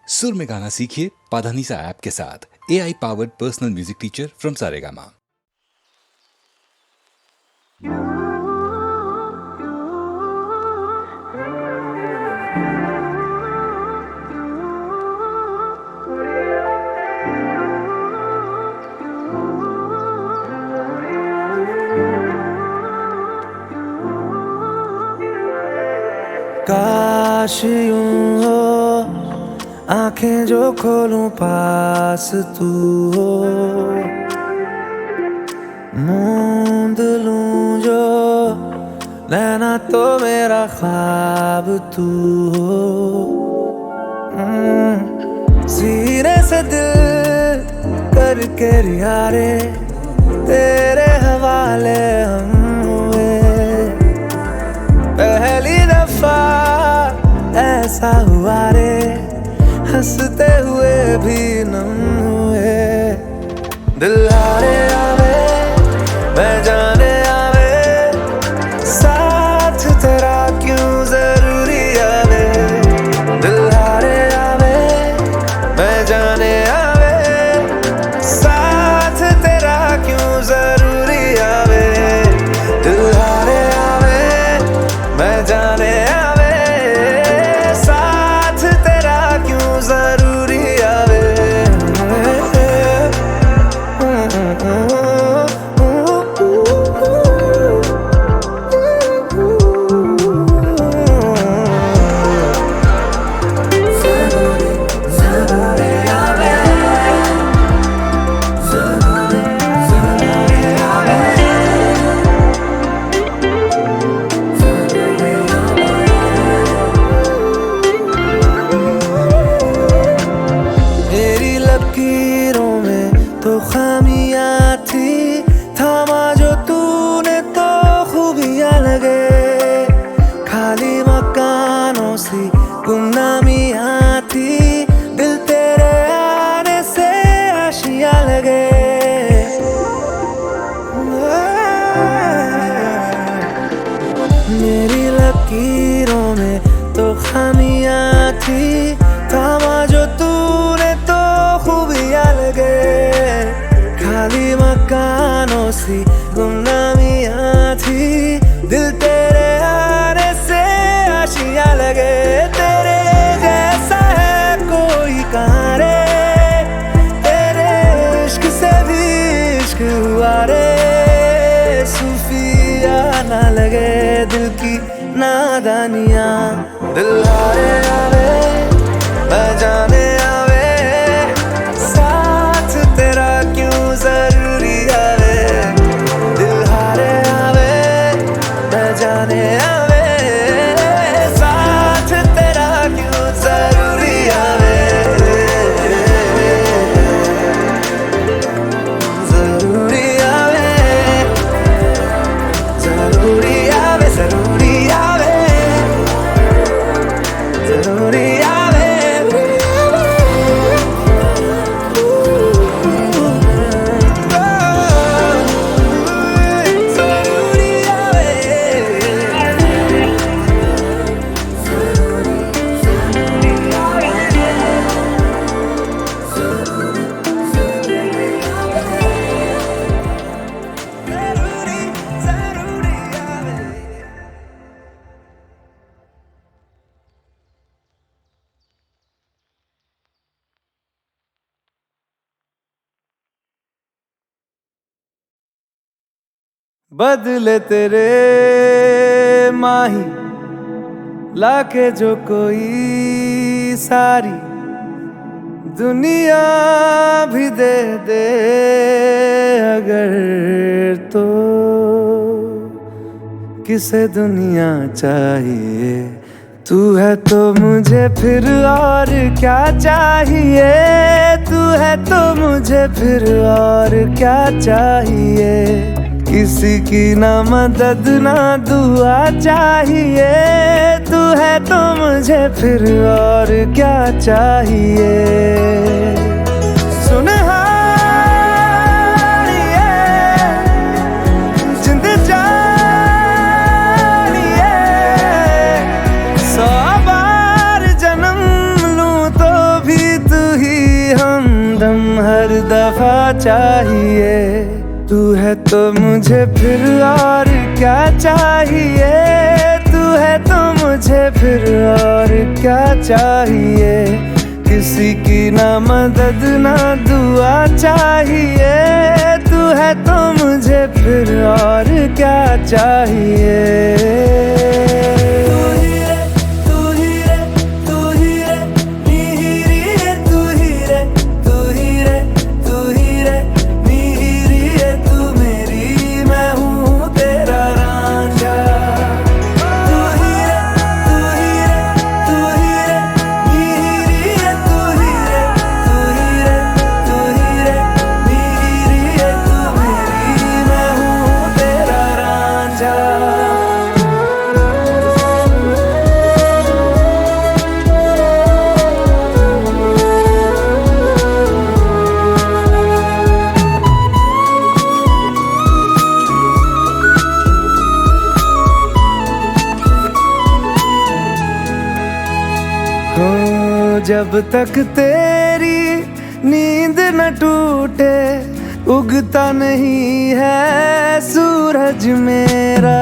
सुर में गाना सीखिए पाधानीसा ऐप के साथ। AI powered personal music teacher from Saregama. काश यूं हो आंखें जो खोलूं पास तू हो, मूंद लूं जो नैना तो मेरा ख्वाब तू हो। सीने से दिल करके रिहारे तेरे हवाले हम हुए, पहली दफा ऐसा हुआ रे हंसते हुए भी नम हुए। दिल हारे आवे मैं जाने आवे, साथ तेरा क्यों जरूरी आवे। दिल हारे आवे मैं जाने आवे, साथ तेरा क्यों जरूरी आवे। दिल हारे आवे मैं जाने आवे, साथ तेरा क्यों जरूरी आवे। मेरी लकीरों में तो खामियां थी, थामा जो तूने तो खूबियां लगे। खाली मकानों सी गुमनामियां थी, दिल तेरे आने से आशियां लगे। मेरी लकीरों में तो खामियां थी, थामा जो तूने तो खूबियां लगे। खाली मकानों सी गुमनामियां थी, दिल तेरे आने से आशियां लगे। तेरे जैसा है कोई कहाँ रे, तेरे इश्क से भी इश्क हुआ रे। सूफिया ना लगे दिल की नादानियाँ, दिल हारे आवे मैं जाने आवे, साथ तेरा क्यों जरूरी आवे। दिल हारे आवे मैं जाने आवे, साथ तेरा क्यों जरूरी आवे। जरूरी आवे जरूरी आवे जरूरी आवे जरूरी आवे। बदले तेरे माही लाके जो कोई सारी दुनिया भी दे दे अगर, तो किसे दुनिया चाहिए। तू है तो मुझे फिर और क्या चाहिए, तू है तो मुझे फिर और क्या चाहिए। किसी की ना मदद ना दुआ चाहिए, तू है तो मुझे फिर और क्या चाहिए। सुन जिंद जानिए, 100 बार जन्म लूं तो भी दफा चाहिए। तू है तो मुझे फिर और क्या चाहिए, तू है तो मुझे फिर और क्या चाहिए। किसी की ना मदद ना दुआ चाहिए, तू है तो मुझे फिर और क्या चाहिए। जब तक तेरी नींद न टूटे, उगता नहीं है सूरज मेरा।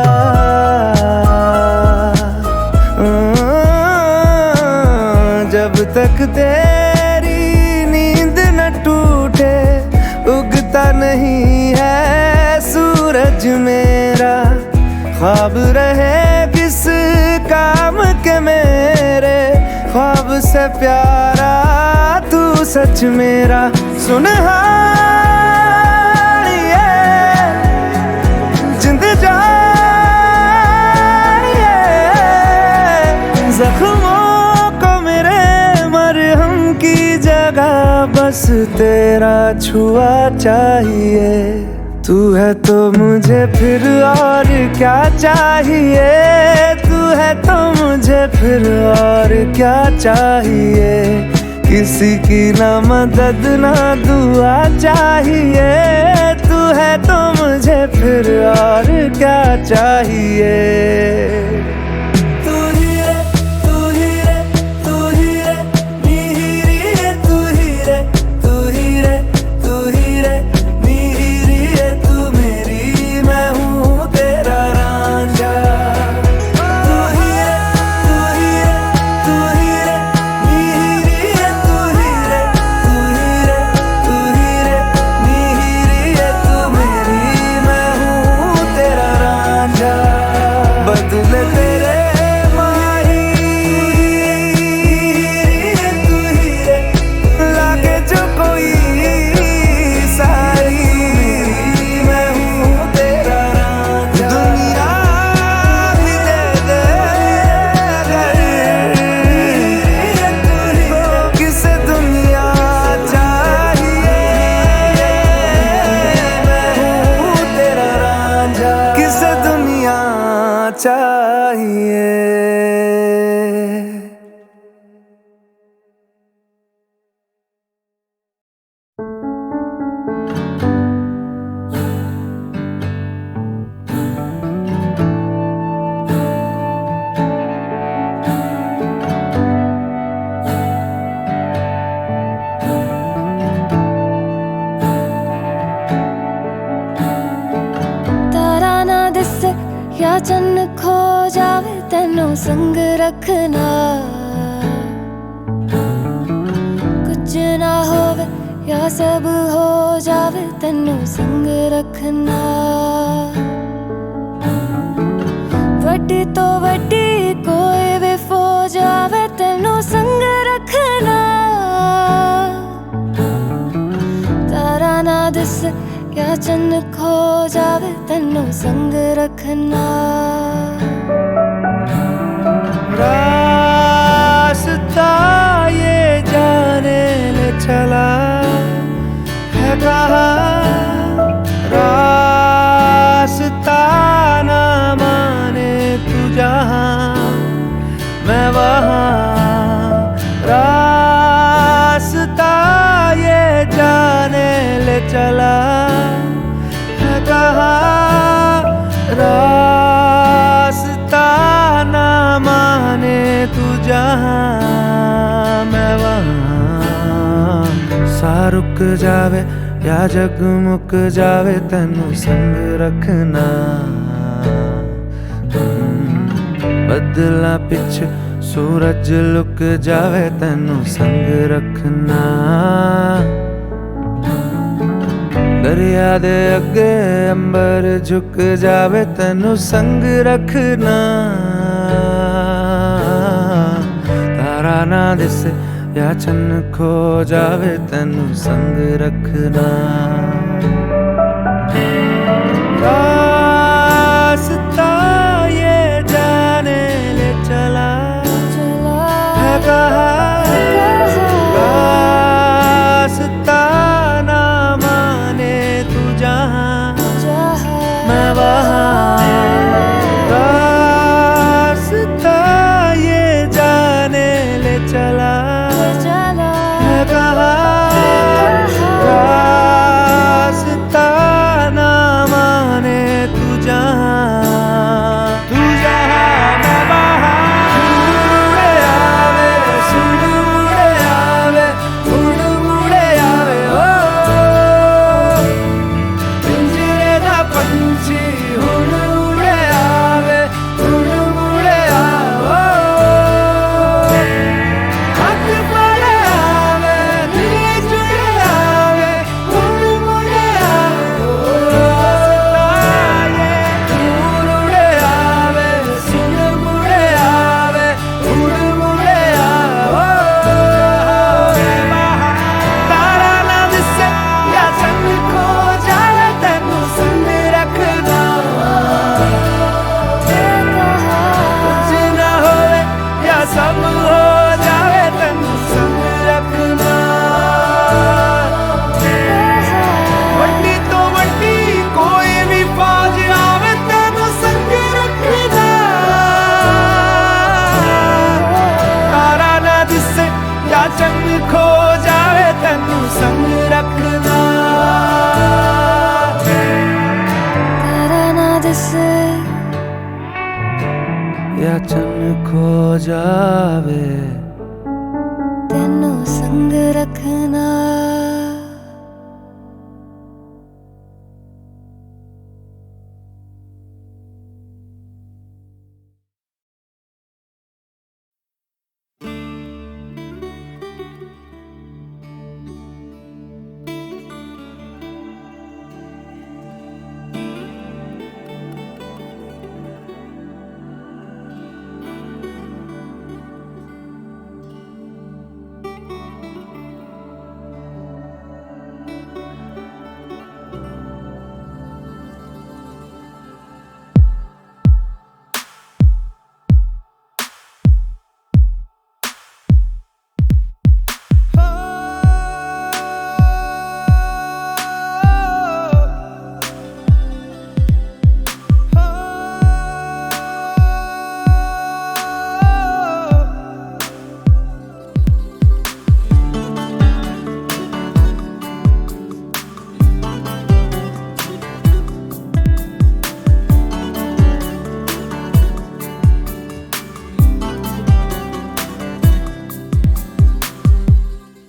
जब तक तेरी नींद न टूटे, उगता नहीं है सूरज मेरा। ख्वाब रहे किस काम के मेरे, ख्वाब से प्यारा तू सच मेरा। सुनहारिए जिंद जानिए, जख्मों को मेरे मरहम की जगह बस तेरा छुआ चाहिए। तू है तो मुझे फिर और क्या चाहिए, तू है तो मुझे फिर और क्या चाहिए। किसी की ना मदद ना दुआ चाहिए, तू है तो मुझे फिर और क्या चाहिए। चाहिए। या चन्न खो जावे तेनों संग रखना, कुछ ना होवे या सब हो जावे तेनों संग रखना। वड्डी तो वड्डी कोई भी फौज आवे तेनों संग रखना। तारा ना दिस या चन्न खो जावे तेनों संग रखना। रास्ता ये जाने ले चला है कहाँ, रास्ता ना माने तू जहाँ मैं वहाँ। रास्ता ये जाने ले चला है कहाँ, रास्ता ना माने तू जहाँ मैं वहाँ। सा रुक जावे या जग मुक जावे तेनू संग रखना। बदला पिछ सूरज लुक जावे तेनू संग रखना। दरिया दे अगे अंबर झुक जावे तेनू संग रखना। तारा ना दिसे या चन्न खो जावे तेनू संग रखना। रास्ता ये जाने ले चला है कहा, रास्ता ना माने तू जहाँ मैं वहाँ। रास्ता ये जाने ले चला है कहा, रास्ता ना माने तू जहाँ। तू जहाँ मैं वहाँ। मुड़े आवे सुन मुड़े आवे, मुड़ मुड़े आवे ओ पिंजरे दा पंछी हुण मुड़े आवे, हुण मुड़े आवे ओ हथ पड़े आवे दिल जुड़े आवे, हुण मुड़े आवे ओ रास्ता ये दूर उड़े आवे सुन मुड़े आवे, हुण मुड़े आवे ओ तारा ना दिसे या चन्न खो जावे तेनू संग रखना। कुछ ना होवे या सब हो जावे तेनू संग रखना। वड्डी तो वड्डी कोई भी फौज आवे तेनू संग रखना। तारा ना दिसे या चन्न खो जावे तेनू संग रखना। तारा ना दिसे या चन्न खो जावे तेनू संग रखना।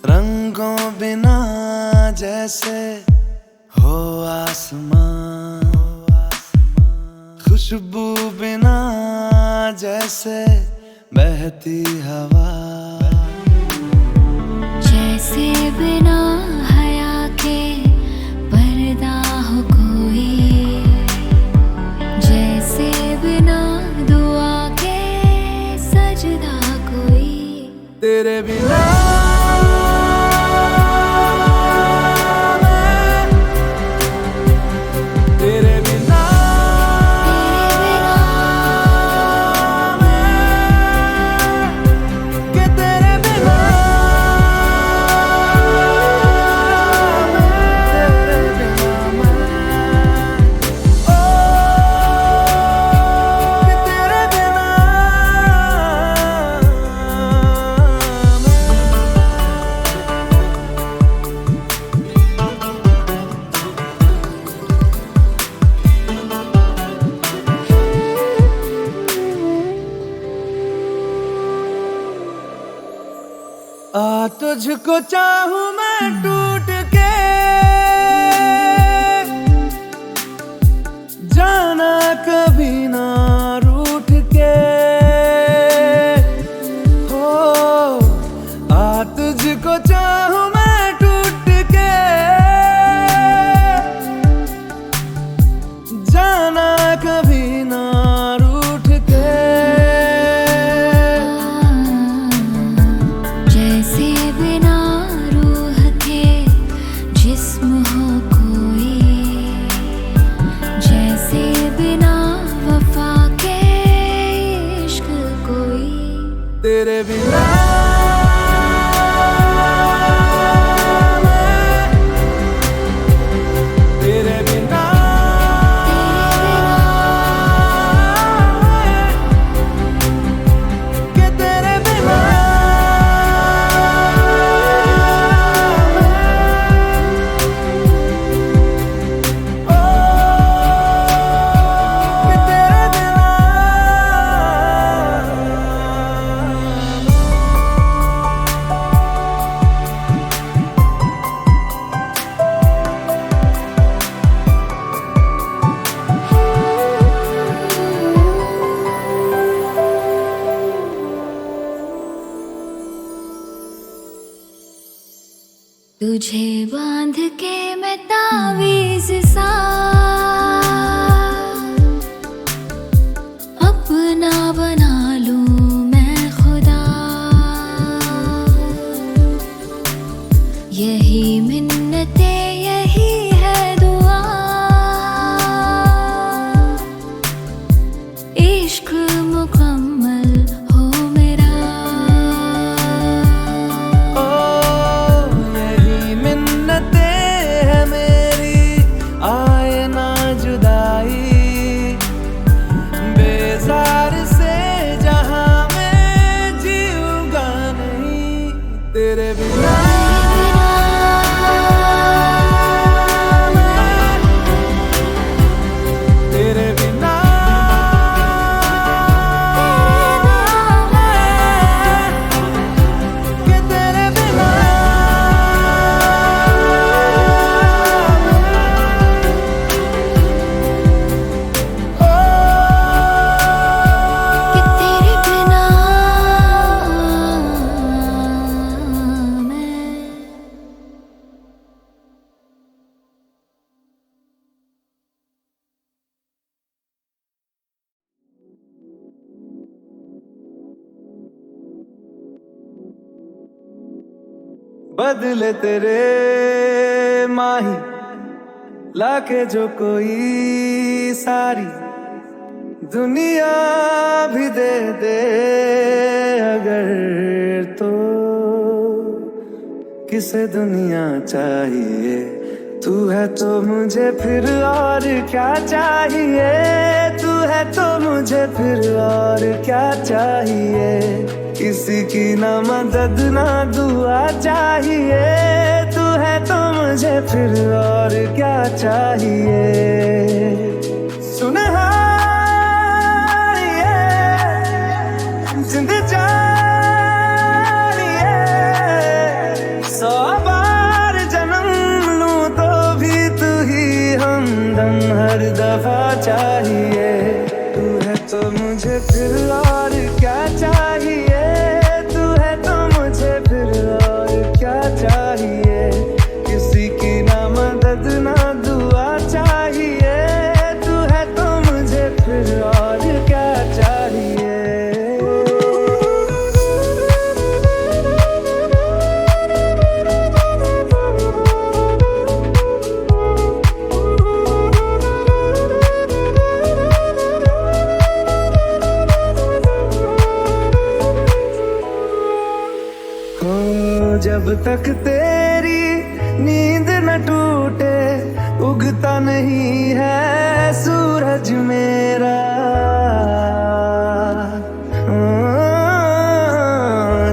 रंगों बिना जैसे हो आसमां, खुशबू बिना जैसे बहती हवा। जैसे बिना हया के पर्दा हो कोई, जैसे बिना दुआ के सजदा कोई। तेरे बिना तेरे बिना के तेरे बिना ओ के तेरे बिना तुझको चाहूं मैं जाना कभी ना रूठ के हो, आ तुझको चाहूं मैं टूट के, जाना कभी ना रूठ के। जैसे बिना रूह के जिस्म हो कोई, जैसे बिना वफा के इश्क कोई। तेरे बिना तेरे बिना के तेरे बिना ओ के तेरे बिना। तुझे बांध के मैं तावीज़ सा अपना बना लूं मैं खुदा, यही मिन्नते यही है दुआ। इश्क मुकम्मल हो मेरा, ओ यही मिन्नतें है मेरी, आए ना जुदाई। बेजार से जहां मैं जीऊंगा नहीं तेरे बिना। तेरे बिना के तेरे बिना ओ कि तेरे बिना मैं। बदले तेरे माही लाके जो कोई सारी दुनिया भी दे दे अगर, तो किसे दुनिया चाहिए। तू है तो मुझे फिर और क्या चाहिए, तू है तो मुझे फिर और क्या चाहिए। किसी की ना मदद ना दुआ चाहिए, तू है तो मुझे फिर और क्या चाहिए। सुनहार ये जिंद जानिए, 100 बार जन्म लूं तो भी तू ही हमदम हर दफा चाहिए। तू है तो मुझे फिर और क्या चाहिए, तू है तो मुझे फिर और क्या चाहिए। किसी की ना मदद ना दुआ चाहिए, तू है तो मुझे फिर और क्या चाहिए। जब तक तेरी नींद न टूटे उगता नहीं है सूरज मेरा।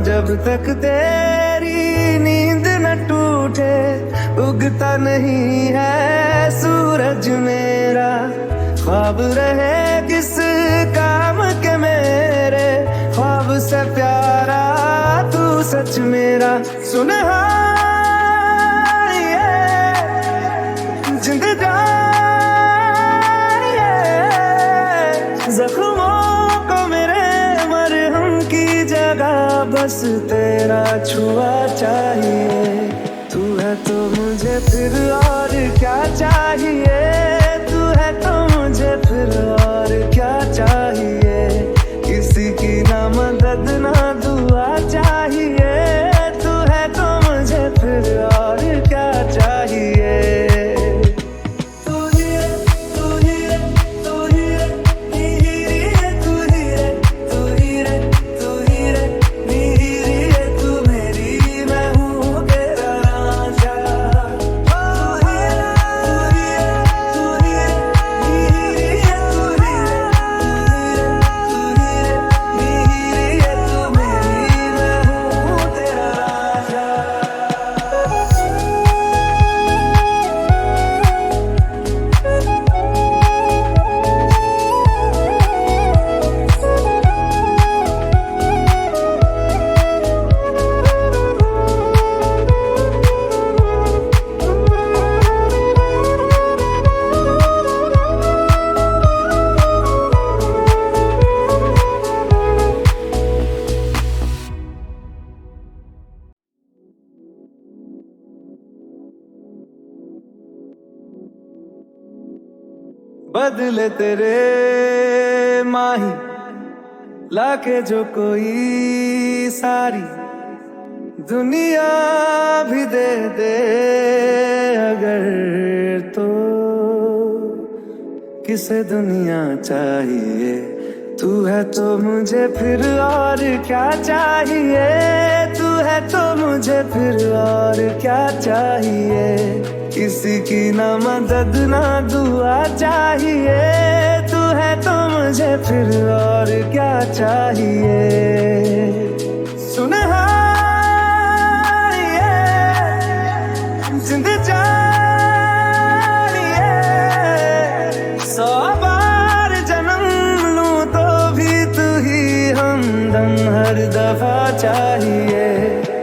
जब तक तेरी नींद न टूटे उगता नहीं है सूरज मेरा। ख्वाब रहे किस काम के मेरे, ख्वाब से प्यारा तू सच मेरा। सुनहार ये जिंद जानिए, बस तेरा छुआ चाहिए। तू है तो मुझे फिर और क्या चाहिए, तू है तो मुझे फिर और क्या चाहिए। किसी की ना मदद ना दुआ चाहिए, तू है तो मुझे फिर और क्या चाहिए। बदले तेरे माही लाके जो कोई सारी दुनिया भी दे दे अगर, तो किसे दुनिया चाहिए। तू है तो मुझे फिर और क्या चाहिए, तू है तो मुझे फिर और क्या चाहिए। किसी की ना मदद ना दुआ चाहिए, तू है तो मुझे फिर और क्या चाहिए। सुनहार जिंद जानिए, 100 बार जन्म लूं तो भी तू ही हमदम हर दफा चाहिए।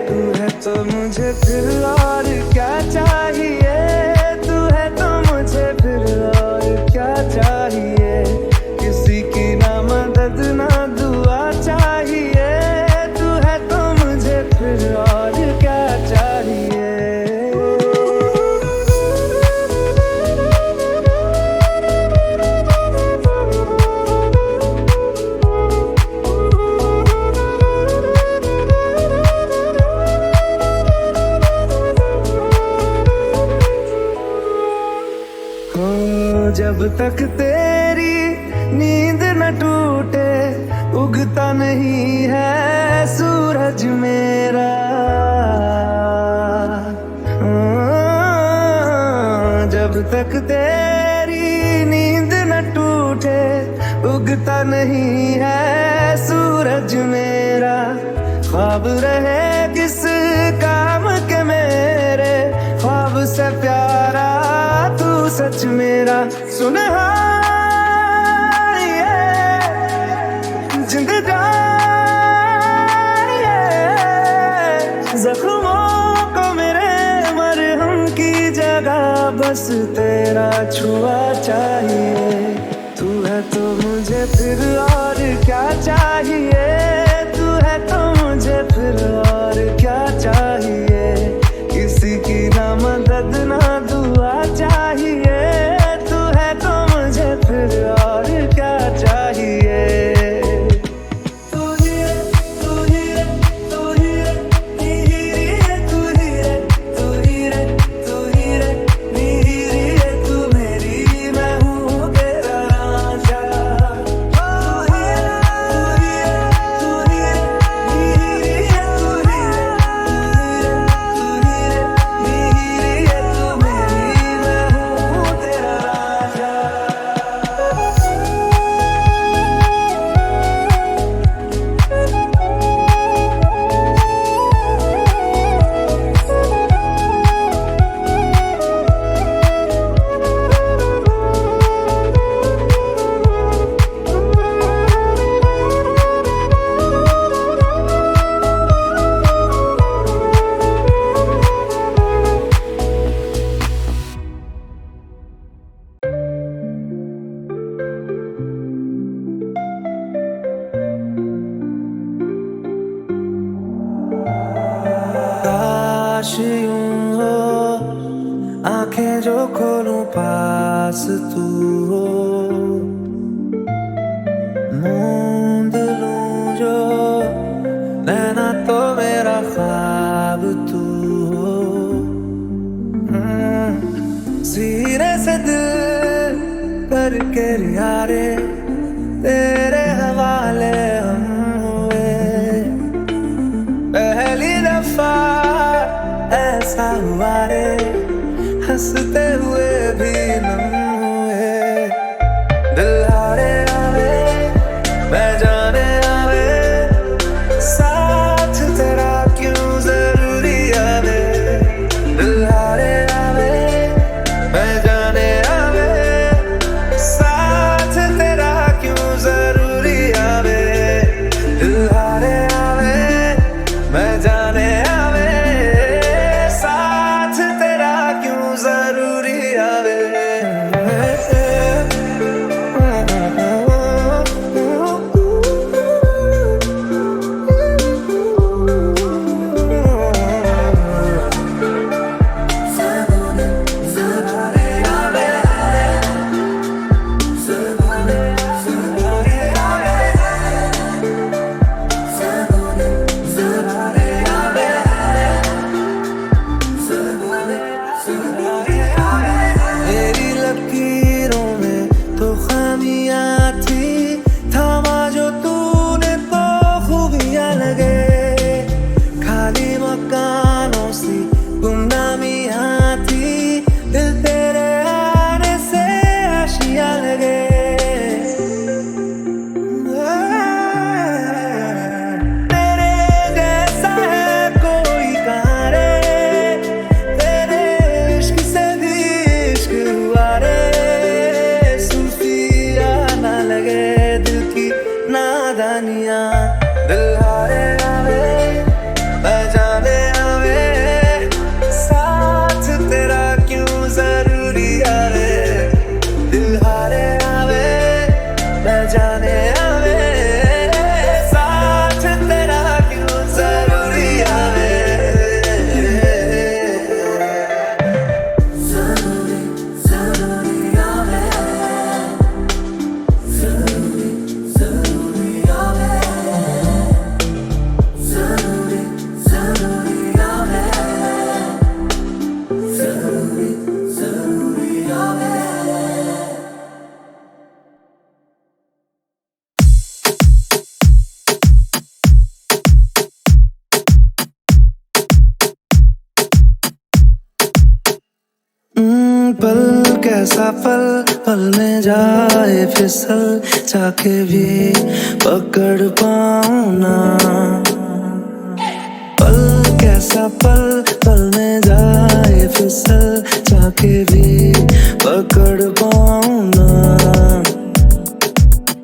तू है तो मुझे फिर और क्या चाहिए, तू है तो मुझे फिर और क्या चाहिए। किसी की ना मदद ना दुआ चाहिए, तू है तो मुझे फिर और क्या चाहिए। जब तक तेरी नींद न टूटे उगता नहीं है सूरज मेरा। जब तक तेरी नींद न टूटे उगता नहीं है सूरज मेरा। ख्वाब रहे किस काम के मेरे, ख्वाब से प्यारा तू सच मेरा। सुनहार जिंद जानिए, जख्मों को मेरे मरहम की जगह बस तेरा छुआ चाहिए। तू है तो मुझे फिर और क्या चाहिए, तू है तो मुझे फिर और क्या चाहिए। किसी की ना मदद ना दुआ चाहिए, तू है तो मुझे फिर और क्या चाहिए। काश यूं हो, आंखें जो खोलूं पास तू हो, मूंद लूं जो नैना तो मेरा ख्वाब तू हो। सीने से दिल करके यारे तेरे हवाले हम हुए, पहली दफा ऐसा हुआ रे, हंसते हुए भी नम हुए। दिल हारे आवे मैं जाने आवे, साथ तेरा क्यों जरूरी आवे। दिल हारे आवे मैं जाने आवे, साथ तेरा क्यों जरूरी आवे। दिल हारे आवे मैं जाने आवे, साथ तेरा क्यों जरूरी आवे। मेरी लकीरों में तो खामियां थी, थामा जो तूने तो खूबियां लगे। खाली मकानों सी गुमनामियां थी, दिल तेरे आने से आशियां लगे। तेरे जैसा है कोई कहाँ रे, तेरे इश्क से भी इश्क हुआ रे। सूफिया ना लगे दिल की नादानियाँ। दिल हारे आवे मैं जाने आवे, साथ तेरा क्यों जरूरी आवे। दिल हारे आवे मैं जाने आवे, साथ तेरा क्यों जरूरी आवे। पल कैसा पल, पल में जाए फिसल, चाके भी पकड़ पाऊं ना। पल कैसा पल, पल में जाए फिसल, चाके भी पकड़ पाऊं ना।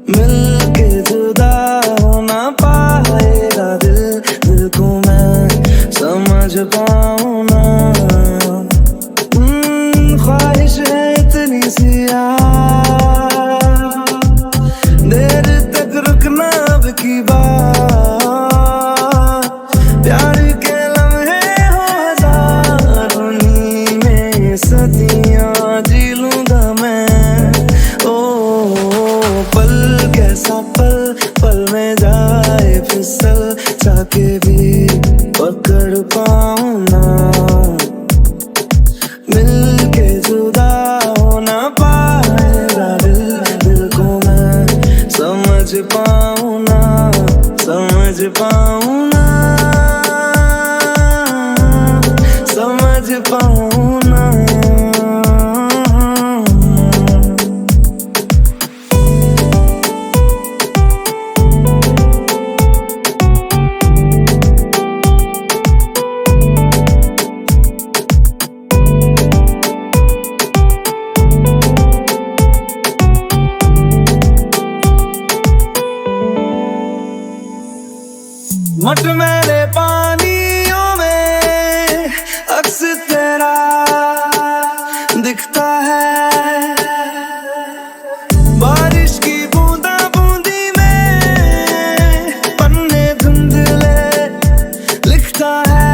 मिल के जुदा हो ना पाएगा दिल, दिल को मैं समझ पाऊं ना। ख्वाहिश है इतनी सी देर तक रुकना अब की बात। प्यार के लम्हे हो हजार, उन्हीं में सदियां जी लूंगा मैं। ओ पल कैसा पल, पल में जाए फिसल, चाके भी पकड़ पाऊं ना। मिल के जुदा हो ना पाएगा दिल, दिल को मैं समझ पाऊं ना, समझ पाऊं ना, समझ पाऊं ना। मटमैले पानियों में अक्स तेरा दिखता है, बारिश की बूंदा बूंदी में पन्ने धुंधले लिखता है।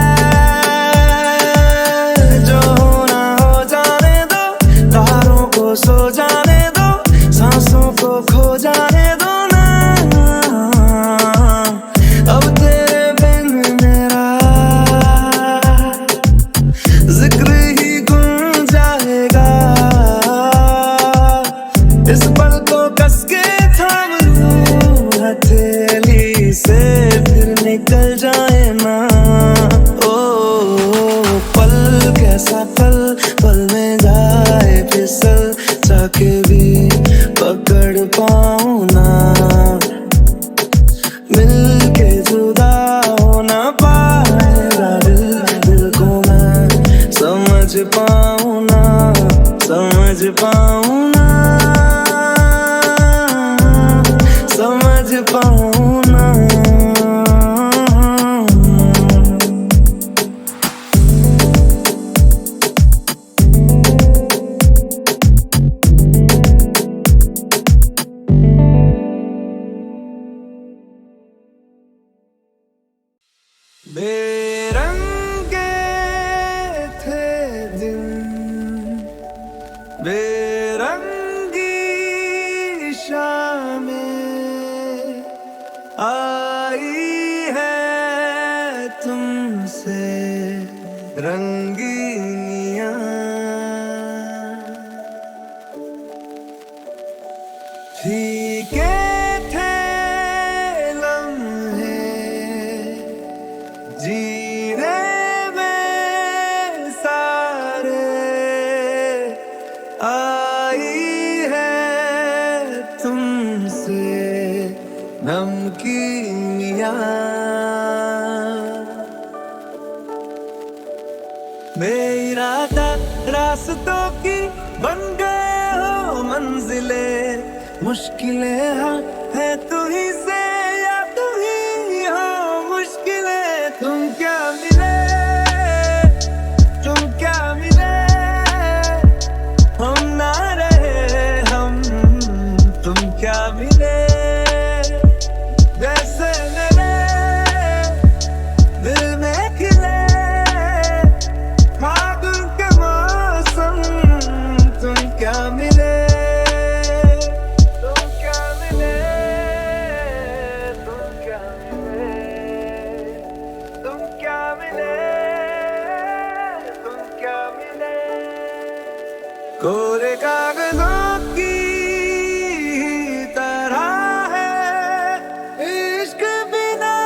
पाऊं ना, समझ पाऊं ना, समझ पाऊं ना। बेरंगे थे दिन, बेरंगी शामें आई है तुमसे रंगीनियां। फीके थे लम्हे जीने में सारे, आई है तुमसे नमकीनियां। बेइरादा रास्तों की बन गए हो मंजिले, मुश्किलें हाँ है तू ही से या तू ही हो मुश्किलें। तुम क्या मिले, तुम क्या मिले, हम ना रहे हम, तुम क्या मिले। जैसे मेरे दिल में खिले फागुन के मौसम, तुम क्या मिले, तुम क्या मिले, तुम क्या मिले, तुम क्या मिले, तुम क्या मिले। कोरे कागजों की तरह है इश्क बिना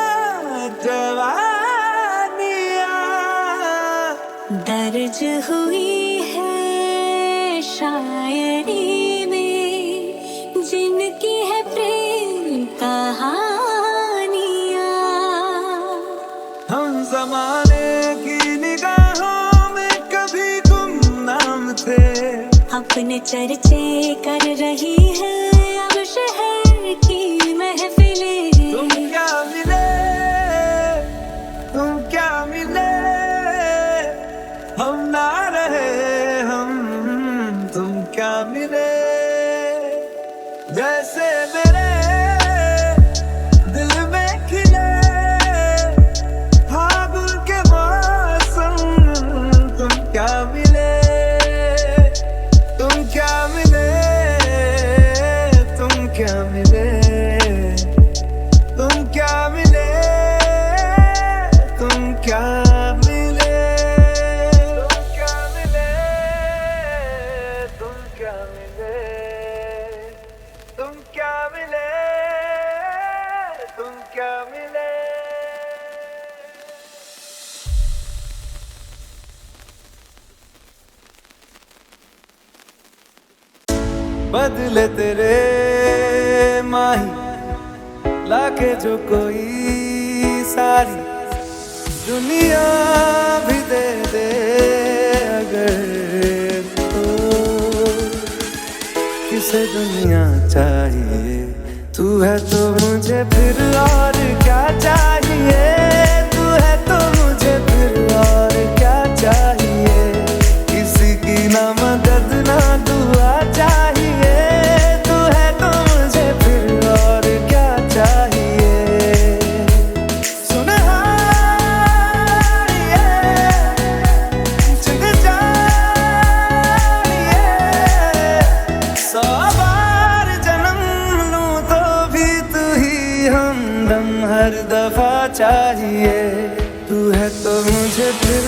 जवानियां, दर्ज हुई है शायरी में जिनकी है प्रेम कहानियां। हम जमाने की निगाहों में कभी गुमनाम थे, अपने चर्चे कर रही है अब शहर की महफिलें। तुम क्या मिले, तुम क्या मिले, हम ना रहे हम, तुम क्या मिले। जैसे मेरे दिल में खिले फागुन के मौसम, तुम क्या मिले, तुम क्या मिले, तुम क्या मिले, तुम क्या मिले, तुम क्या मिले, तुम क्या मिले, तुम क्या मिले, तुम क्या मिले, तुम क्या मिले। बदले तेरे माही लाके जो कोई सारी दुनिया भी दे दे अगर, तो किसे दुनिया चाहिए। तू है तो मुझे फिर और क्या चाहिए, तू है तो मुझे फिर और क्या चाहिए। किसी की ना मदद ना दुआ चाहिए, तू है तो मुझे फिर और क्या चाहिए। हर दफा चाहिए, तू है तो मुझे फिर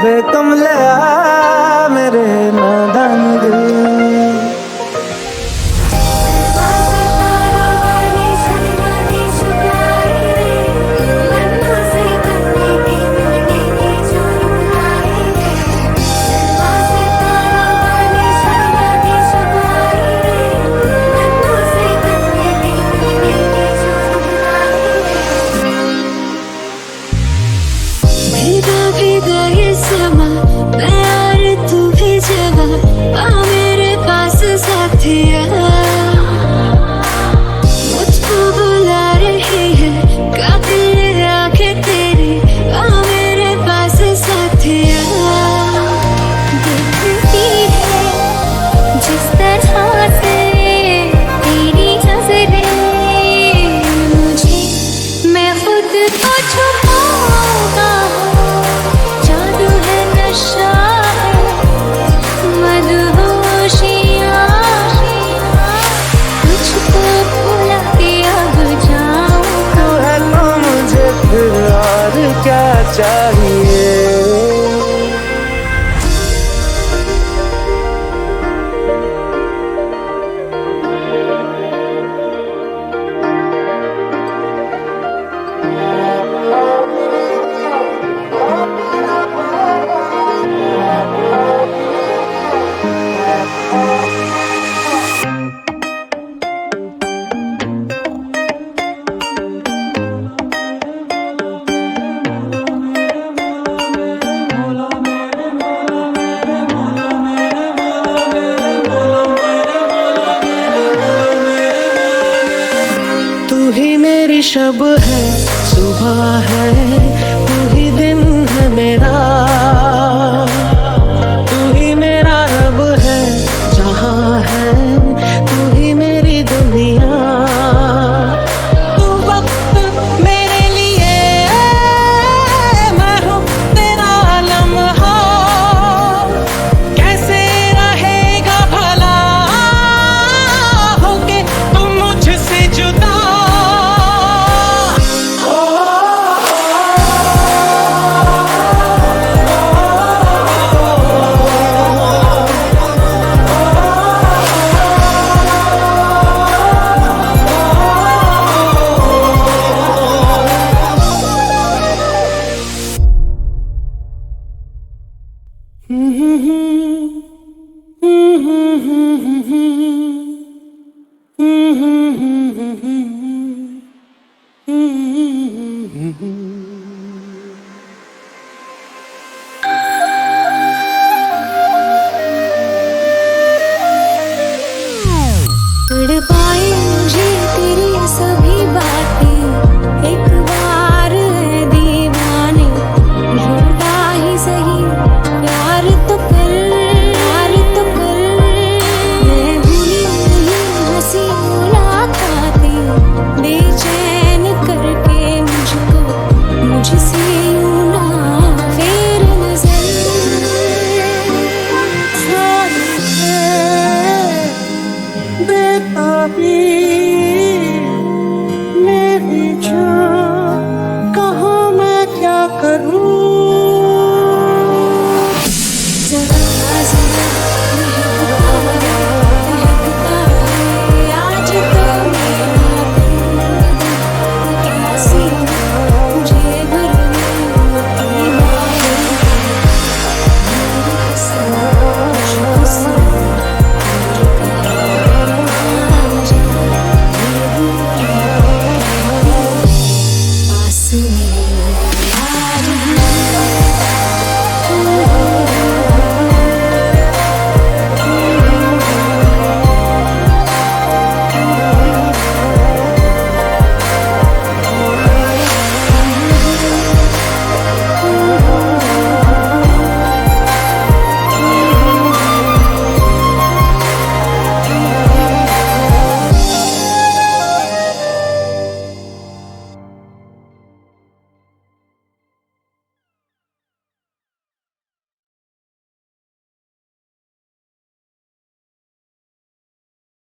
वे कमले आ मेरे नादान दिल। भीगा भीगा ये समा मैं और तू भी जवा आ मेरे पास साथिया मुझको बुला रही है कातिल आंखें तेरी आ मेरे पास साथिया देखती है जिस तरह से तेरी नजरें मुझे मैं खुद को छुपाऊंगा जादू है नशा है मदहोशियाँ तुझको भुला के अब जाऊँ तू है तो मुझे फिर और क्या चाहिए। तू ही मेरी शब है सुबह है